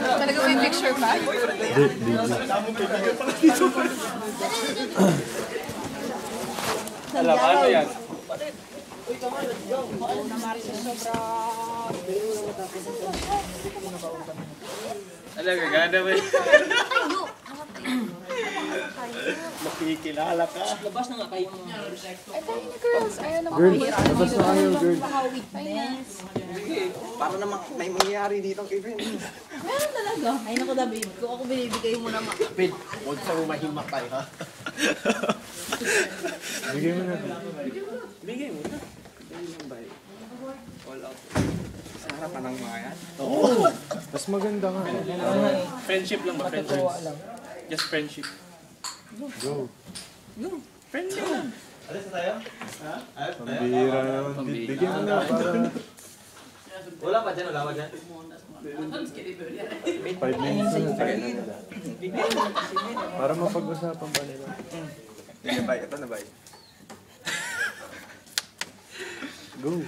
Talaga may picture pa? Alam, ano yan? Talaga, ganda ba yun? Makikilala ka. Labas na nga kayo mga Ay, tayo na girls. Ayaw na Girls, makahira. labas na kayo, girls. Para namang may mangyayari dito ang event. meron talaga. Ay naku David, kung ako binibigay mo na Pid, huwag sa mahimatay ha. Bigay mo na. Bigay mo na. All out. Sa harapan ng mga yan. Oo. Mas maganda nga. Friendship lang ba? Friendship. Just friendship. Go. Friendly lang. Alis na tayo? Ha? Pambihira naman. Bigay mo na para Wala pa dyan, wala pa dyan. 5 minutes na. Para mapag-usapan ba nila? Sige, bye. Ito na, bye. Go.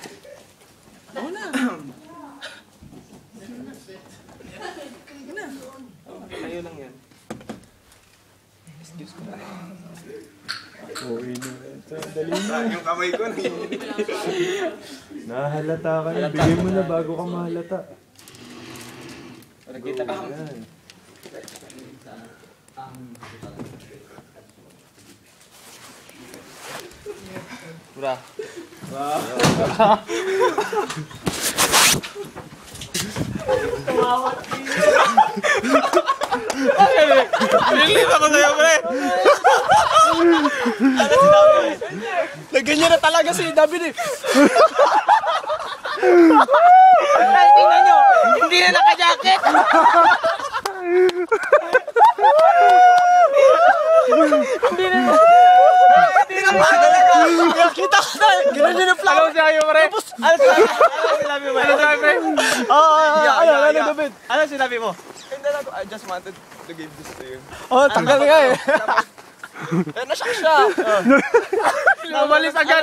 Kayo lang yan. Oo, ino. Dali na. Yung kamay ko na yun. Nahalata ka na. Bigay mo na bago ka mahalata. Nakita ka. Yan. Pura. Nililip ako sa'yo, pre! Ganyan na talaga si David eh. Ay, tingnan nyo! Hindi na naka-jacket! Hindi na pa talaga. Kita ka na. Ganyan yung flower. Ano sinabi mo, pre? Ano sinabi mo? Ano sinabi, pre? Ano, David? Ano sinabi mo? Hindi na, I just wanted to give this to you. Oh, tanggal nga eh. Nasyak siya. Umalis agad.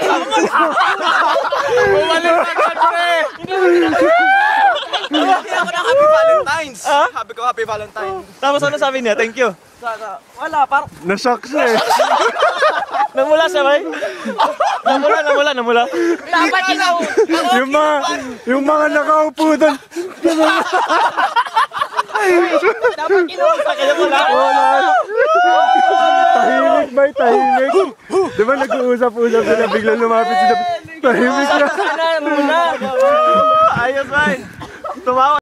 Umalis agad, pre. Hindi ako na Happy Valentine's. Sabi ko Happy Valentine's. Tapos ano sabi niya? Thank you. Wala, parang Nashock siya eh. Namula siya, pre? Namula. Dapat ikaw! Yung mga nakaupo doon. Dapat kinuha ka na wala! Tahimik ba? Tahimik. Di ba nag-uusap-usap sila biglang lumapit si David. Tahimik na. Ayos, man. Tumawa.